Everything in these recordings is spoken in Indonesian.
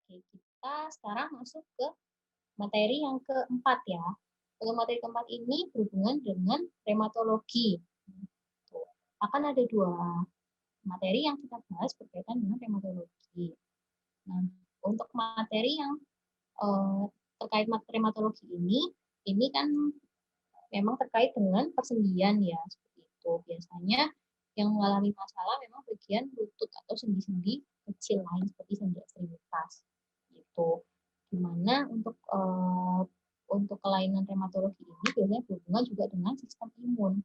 Oke, kita sekarang masuk ke materi yang keempat ya. Untuk materi keempat ini berhubungan dengan rheumatologi. Tuh. Akan ada dua materi yang kita bahas berkaitan dengan rheumatologi. Nah, untuk materi yang terkait rheumatologi ini kan memang terkait dengan persendian ya, seperti itu. Biasanya yang mengalami masalah memang bagian lutut atau sendi-sendi kecil lain seperti sendi ekstremitas. Gitu. Dimana untuk kelainan rheumatologi ini biasanya berhubungan juga dengan sistem imun.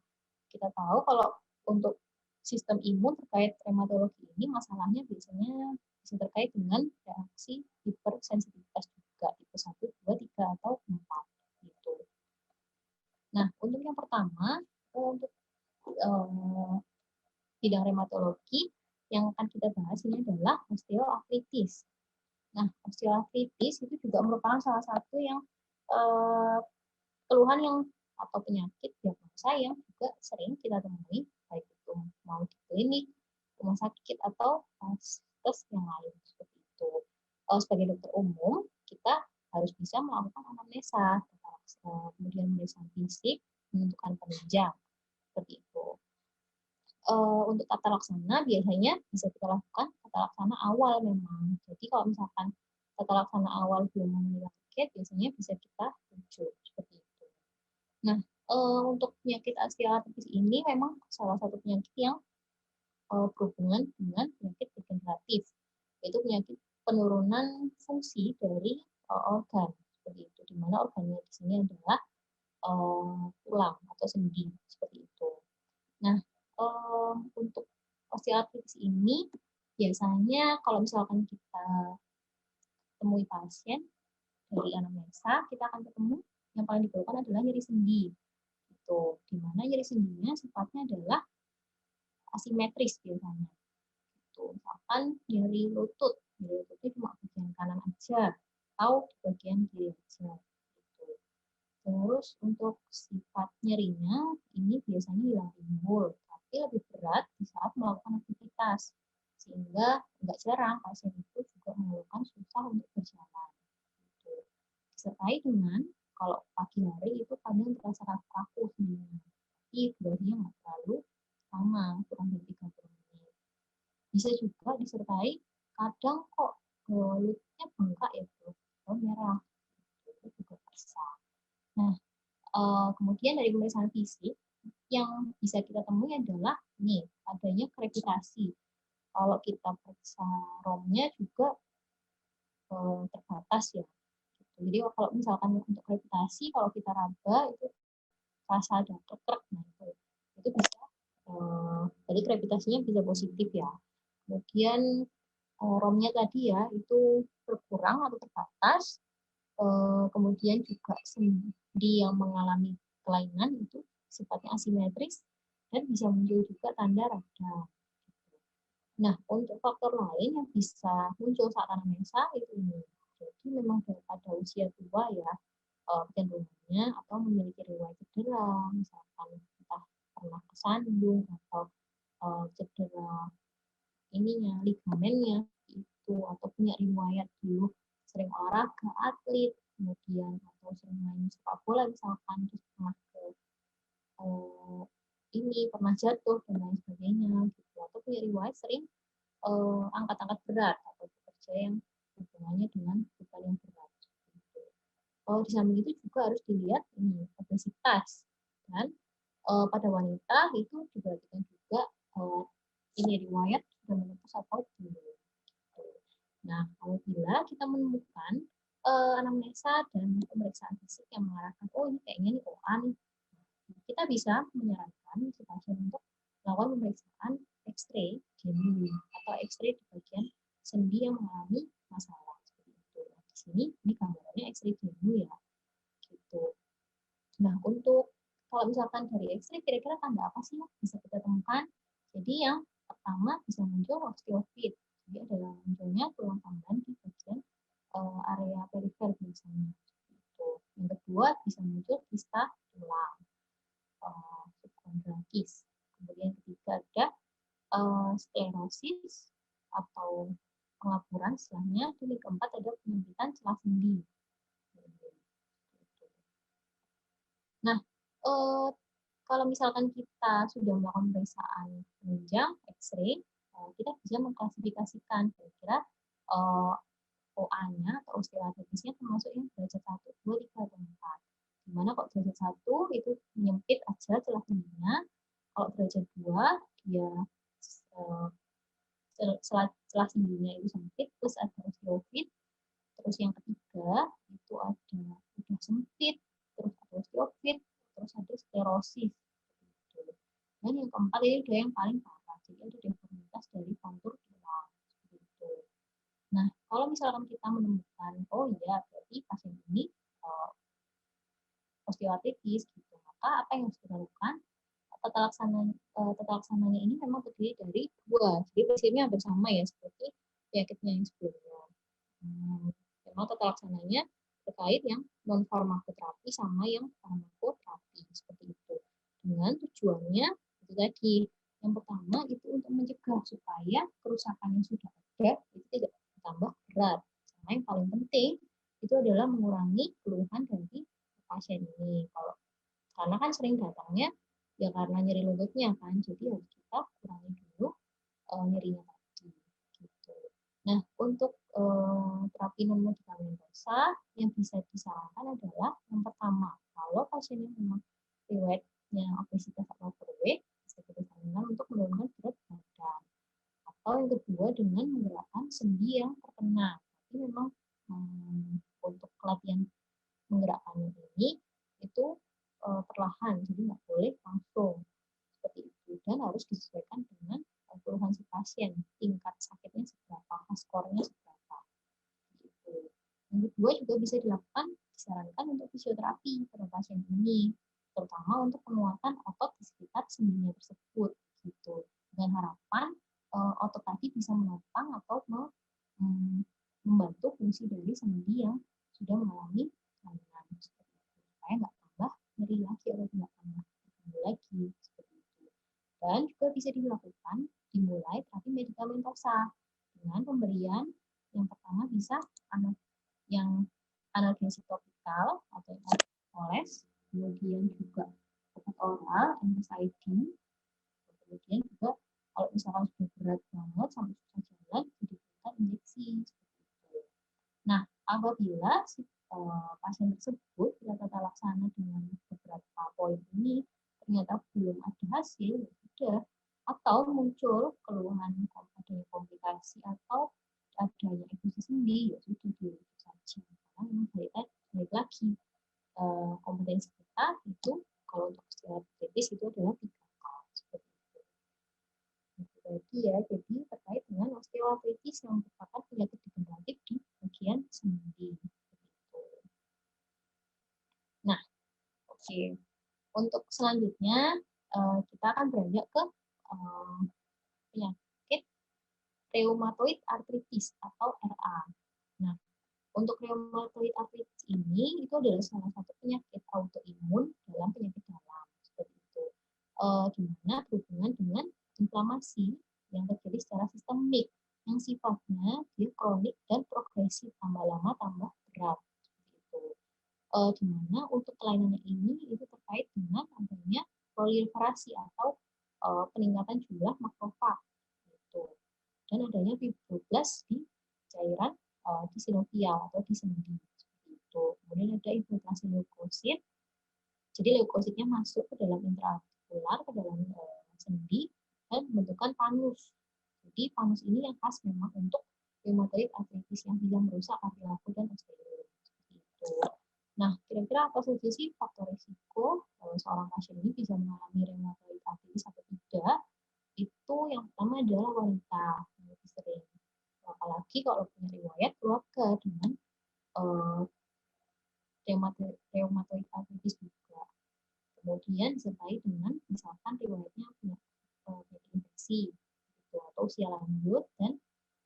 Kita tahu kalau untuk sistem imun terkait rheumatologi ini masalahnya biasanya bisa terkait dengan reaksi hipersensitivitas juga tipe 1, 2, 3 atau 4 gitu. Nah, untuk yang pertama untuk bidang rheumatologi yang akan kita bahas ini adalah osteoartritis. Nah, osteoartritis itu juga merupakan salah satu yang keluhan yang atau penyakit diagnosa yang juga sering kita temui, baik itu mau di klinik, rumah sakit, atau tes yang lain seperti itu. Sebagai dokter umum, kita harus bisa melakukan anamnesa, kemudian pemeriksaan fisik, menentukan penunjang, seperti itu. Untuk tata laksana biasanya bisa kita lakukan tata laksana awal memang. Jadi kalau misalkan tata laksana awal belum memenuhi target, biasanya bisa kita rujuk seperti itu. Nah, untuk penyakit osteoartritis ini memang salah satu penyakit yang berhubungan dengan penyakit degeneratif, yaitu penyakit penurunan fungsi dari organ seperti itu. Di mana organnya di sini adalah tulang atau sendi seperti itu. Nah, untuk osteoartritis ini biasanya kalau misalkan kita temui pasien dari anamnesa, kita akan ketemu yang paling dikeluhkan adalah nyeri sendi. Gitu. Di mana nyeri sendinya sifatnya adalah asimetris biasanya. Gitu. Misalkan nyeri lututnya cuma bagian kanan aja atau bagian kiri aja. Gitu. Terus untuk sifat nyerinya ini biasanya hilang timbul, tapi lebih berat di saat melakukan aktivitas. Sehingga nggak jarang pasien itu juga mengeluhkan susah untuk berjalan. Gitu. Disertai dengan kalau pagi hari itu kadang terasa kaku-kaku sendinya, tapi durasinya nggak terlalu lama, kurang dari 30 menit. Bisa juga disertai kadang kok kulitnya bengkak ya bro, atau merah, itu juga bisa. Nah, kemudian dari pemeriksaan fisik yang bisa kita temui adalah nih adanya krepitasi. Kalau kita periksa romnya juga terbatas ya. Jadi kalau misalkan untuk krepitasi, kalau kita raba itu rasa ada krek, nah itu bisa. Jadi krepitasinya bisa positif ya. Kemudian romnya tadi ya itu berkurang atau terbatas. Kemudian juga sendi yang mengalami kelainan itu sifatnya asimetris dan bisa muncul juga tanda radang. Nah, untuk faktor lain yang bisa muncul saat anamnesa itu ini. Jadi memang pada usia tua ya, kecenderungannya atau memiliki riwayat cedera, misalkan entah pernah kesandung atau cedera ininya, ligamennya itu, atau punya riwayat dulu sering olahraga, atlet, kemudian atau sering main sepak bola misalkan, terus pernah ke ini pernah jatuh dan lain sebagainya gitu, atau punya riwayat sering angkat-angkat berat atau bekerja yang hubungannya dengan beban yang berat. Gitu. Di samping itu juga harus dilihat ini obesitas dan pada wanita itu diperhatikan juga ini riwayat sudah menopause atau belum. Gitu. Nah, apabila kita menemukan anamnesa dan pemeriksaan fisik yang mengarahkan oh ini kayaknya nih OA nih, kita bisa menyarankan si pasien untuk melakukan pemeriksaan X-ray genu atau X-ray di bagian sendi yang mengalami masalah seperti itu. Nah, di sini ini gambarannya X-ray genu ya, gitu. Nah, untuk kalau misalkan dari X-ray kira-kira tanda apa sih yang bisa kita temukan? Jadi yang pertama bisa muncul osteofit. Jadi adalah munculnya tulang tambahan di bagian area perifer biasanya. Gitu. Yang kedua bisa muncul kista tulang. Subkondrakis. Kemudian ketiga ada sklerosis atau pengapuran setelahnya, dan yang keempat ada penyempitan celah sendi. Nah, kalau misalkan kita sudah melakukan pemeriksaan penunjang X-ray, kita bisa mengklasifikasikan kira-kira OA-nya atau osteoartritisnya termasuk yang derajat 1, 2, 3, atau 4. Dimana kalau derajat 1 itu menyempit aja celah sendinya, kalau derajat 2 dia celah sendinya itu sempit plus ada osteofit. Terus yang ketiga itu ada udah sempit, terus ada osteofit, terus ada sklerosis. Dan yang keempat ini udah yang paling parah, jadi ada deformitas dari kontur tulang. Nah, kalau misalkan kita menemukan, oh iya, berarti pasien ini osteoartritis, gitu, maka apa yang harus kita lakukan? Tata laksananya ini memang terdiri dari dua, jadi prinsipnya hampir sama ya, seperti penyakitnya yang sebelumnya. Memang tata laksananya terkait yang non farmakoterapi sama yang farmakoterapi, seperti itu. Dengan tujuannya itu tadi, yang pertama itu untuk mencegah supaya kerusakan yang sudah ada itu tidak tambah berat. Sama yang paling penting itu adalah mengurangi keluhan dari pasien ini. Karena kan sering datangnya ya karena nyeri lututnya kan, jadi harus kita kurangi dulu nyerinya tadi. Gitu. Nah, untuk terapi non medikamentosa yang bisa disarankan adalah yang pertama, kalau pasiennya memang riwayatnya obesitas atau overweight, bisa kita sarankan untuk menurunkan berat badan. Atau yang kedua dengan menggerakkan sendi yang terkena. Tapi memang untuk latihan menggerakkannya ini itu perlahan, jadi nggak boleh langsung seperti itu, dan harus disesuaikan dengan keluhan si pasien, tingkat sakitnya seberapa, skornya seberapa. Gitu. Yang kedua juga bisa disarankan untuk fisioterapi pada pasien ini, terutama untuk penguatan otot di sekitar sendinya tersebut, gitu. Dengan harapan otot tadi bisa menopang atau membantu fungsi dari sendi yang sudah mengalami kelainan, seperti itu, supaya nggak tambah nyeri lagi atau tidak tambah lagi, seperti itu. Dan juga bisa dilakukan dimulai terapi medikamentosa dengan pemberian yang pertama bisa yang analgesik topikal atau oles, kemudian juga obat oral, NSAID, kemudian juga kalau misalkan sudah berat banget sampai susah jalan, diberikan injeksi seperti itu. Nah, apabila si pasien tersebut tidak tata laksana dengan beberapa poin ini ternyata belum ada hasil, ya sudah, atau muncul keluhan adanya komplikasi atau adanya efusi sendi, ya sudah diurus saja. Karena memang balik lagi kompetensi kita itu kalau untuk osteoartritis itu adalah 3K seperti itu. Jadi ya, jadi terkait dengan osteoartritis yang merupakan penyakit degeneratif di bagian sendi. Nah, oke. Untuk selanjutnya kita akan beranjak ke penyakit rheumatoid arthritis atau RA. Nah, untuk rheumatoid arthritis ini itu adalah salah satu penyakit autoimun dalam penyakit dalam, seperti itu. Di mana berhubungan dengan inflamasi yang terjadi secara sistemik yang sifatnya dia kronik dan progresif, tambah lama tambah berat, seperti itu. Di mana untuk kelainannya ini itu terkait dengan adanya proliferasi atau peningkatan jumlah makrofag, gitu. Dan adanya fibroblas di cairan di sinovial atau di sendi, seperti itu. Kemudian ada infiltrasi leukosit, jadi leukositnya masuk ke dalam intraartikular, ke dalam sendi dan membentukkan panus. Jadi panus ini yang khas memang untuk rheumatoid arthritis yang bisa merusak kardiaku dan osteoid, seperti itu. Nah, kira-kira apa saja sih faktor risiko seorang pasien ini bisa mengalami rheumatoid arthritis atau tidak? Itu yang pertama adalah wanita, yang lebih sering. Apalagi kalau punya riwayat keluarga dengan rheumatoid arthritis juga. Kemudian disertai dengan misalkan riwayatnya punya penyakit infeksi gitu, atau usia lanjut, dan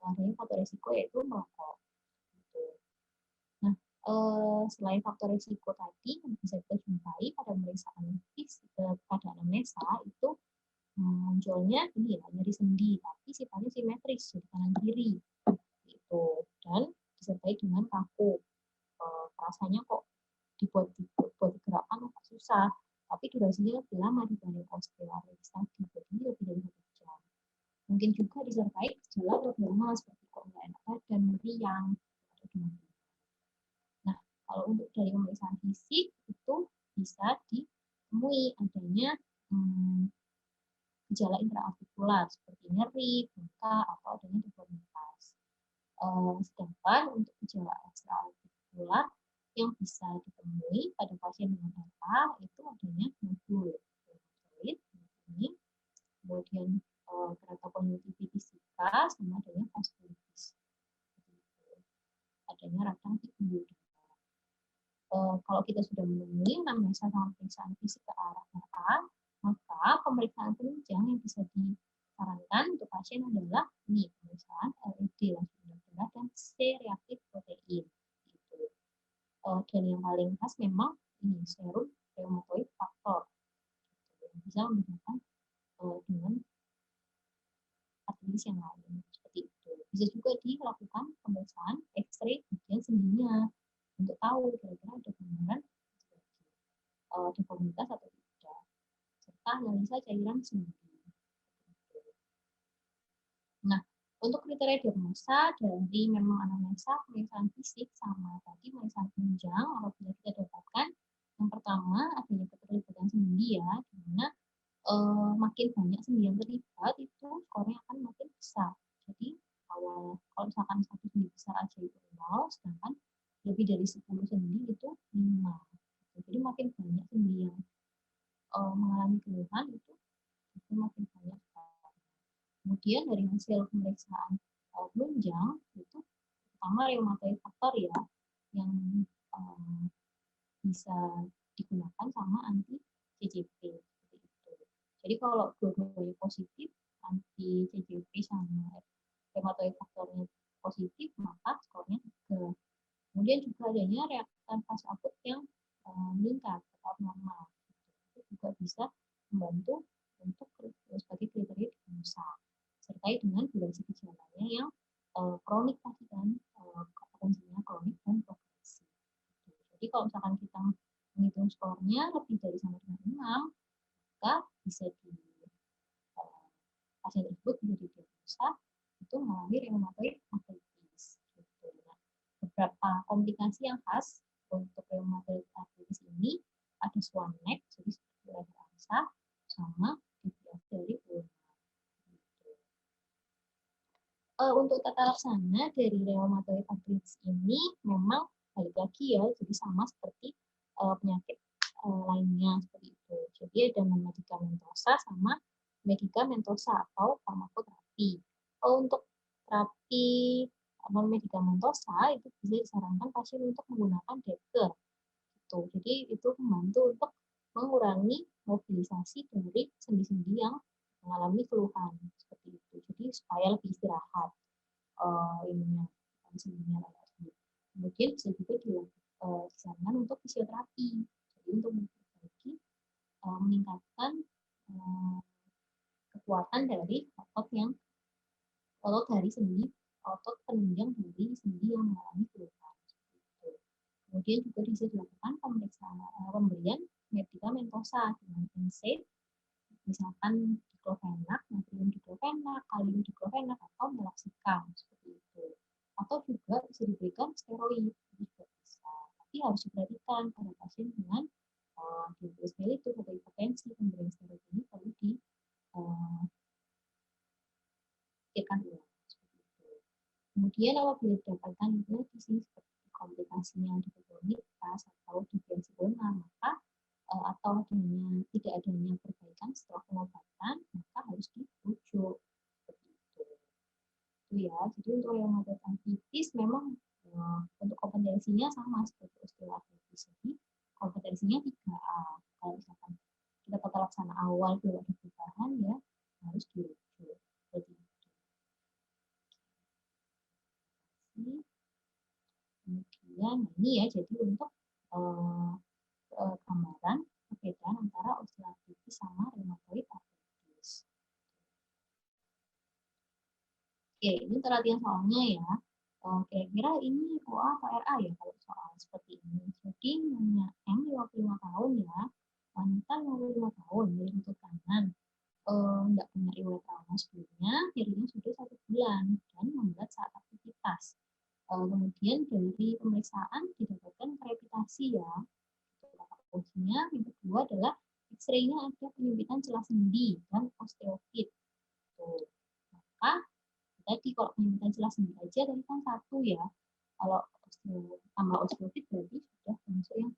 adanya faktor risiko yaitu merokok. Gitu. Nah, selain faktor risiko tadi yang bisa kita jumpai pada pemeriksaan pada anamnesa itu munculnya ini ya, nyeri sendi, tapi sifatnya simetris, jadi kanan kiri. terkait dengan kaku. Rasanya kok dibuat digerakkan agak susah, tapi durasinya lebih lama dibanding osteoartritis tadi, jadi lebih dari 1 jam. Mungkin juga disertai gejala abnormal seperti kok nggak enak badan, meriang, atau demam. Nah, kalau untuk dari pemeriksaan fisik itu bisa ditemui adanya gejala intraartikular seperti nyeri, bengkak, atau adanya deformitas. Sedangkan untuk gejala ekstraartikular yang bisa ditemui pada pasien dengan RA itu adanya nodul rheumatoid ini, kemudian keratokonjungtivitis zika, sama adanya vaskulitis. Adanya radang di pembuluh darah. Kalau kita sudah menemui anamnesa sama pemeriksaan fisik ke arah RA, maka pemeriksaan penunjang yang bisa disarankan untuk pasien adalah ini pemeriksaan LED langsung darah dan C-reaktif protein. Dan yang paling khas memang ini serum rheumatoid factor yang bisa membedakan dengan artritis yang lain seperti itu. Bisa juga dilakukan pemeriksaan X-ray bagian sendinya untuk tahu kira-kira ada gambaran deformitas atau tidak, serta analisa cairan sendi. Nah, untuk kriteria diagnosa dari memang anamnesa, pemeriksaan fisik sama tadi pemeriksaan penunjang apabila kita dapatkan yang pertama adanya keterlibatan sendi ya, di mana makin banyak sendi yang terlibat itu skornya akan makin besar. Jadi kalau misalkan satu sendi besar aja itu 0, sedangkan lebih dari 10 sendi itu 5. Jadi makin banyak sendi yang mengalami keluhan itu makin banyak. Kemudian dari hasil pemeriksaan penunjang itu pertama rheumatoid factor ya yang bisa digunakan sama anti CCP seperti itu. Jadi kalau dua-duanya positif, anti CCP sama rheumatoid factornya positif, maka skornya 3. Kemudian juga adanya reaktan fase akut yang meningkat atau abnormal. Itu juga bisa membantu untuk sebagai kriteria diagnosa, sertai dengan durasi gejalanya yang kronik tadi kan, kompetensinya kronik dan progresif. Jadi kalau misalkan kita menghitung skornya lebih dari sama dengan 6, maka bisa pasien tersebut bisa didiagnosa itu mengalami rheumatoid arthritis. Gitu. Nah, beberapa komplikasi yang khas untuk rheumatoid arthritis ini ada swan neck, jadi seperti leher angsa, sama deviasi dari ulna. Gitu. Untuk tata laksana dari rheumatoid arthritis ini memang balik lagi ya, jadi sama seperti penyakit lainnya seperti itu. Jadi ada non-medikamentosa sama medikamentosa atau farmakoterapi. Untuk terapi non-medikamentosa itu bisa disarankan pasien untuk menggunakan DEKER. Gitu. Jadi itu membantu untuk mengurangi mobilisasi dari sendi-sendi yang mengalami keluhan seperti itu. Jadi supaya lebih istirahat ininya sendinya lagi. Kemudian bisa juga disarankan untuk fisioterapi. Jadi untuk memperbaiki meningkatkan kekuatan dari otot dari sendi, otot penunjang dari sendi yang mengalami keluhan. Kemudian juga bisa dilakukan pemberian medikamentosa dengan NSAID, misalkan diklofenak, natrium diklofenak, kalium diklofenak, atau meloxicam seperti itu. Atau juga bisa diberikan steroid juga bisa. Tapi harus diperhatikan pada pasien dengan diabetes mellitus atau hipertensi, pemberian steroid ini perlu dipikirkan ulang. Kemudian apabila didapatkan infeksi seperti komplikasinya deformitas atau deviasi ulna, maka atau tidak adanya perbaikan setelah pengobatan, maka harus dirujuk seperti itu. Itu ya. Jadi untuk rheumatoid arthritis memang untuk kompetensinya sama seperti osteoartritis. Jadi kompetensinya 3A. Kalau misalkan kita tata laksana awal belum ada perubahan ya harus dirujuk. Seperti itu. Kemudian ini ya, jadi untuk gambaran perbedaan antara osteoartritis sama rheumatoid arthritis. Oke, ini perhatian soalnya ya. Kira-kira ini OA atau RA ya kalau soal seperti ini. Jadi nanya M 55 tahun ya, wanita 55 tahun, dari lutut kanan, nggak punya riwayat trauma sebelumnya, nyerinya sudah 1 bulan dan memberat saat aktivitas. Kemudian dari pemeriksaan didapatkan krepitasi ya. Fungsinya yang kedua adalah X-ray-nya ada penyempitan celah sendi dan osteofit. Tuh. Maka tadi kalau penyempitan celah sendi aja tadi kan 1 ya. Kalau tambah osteofit berarti sudah masuk yang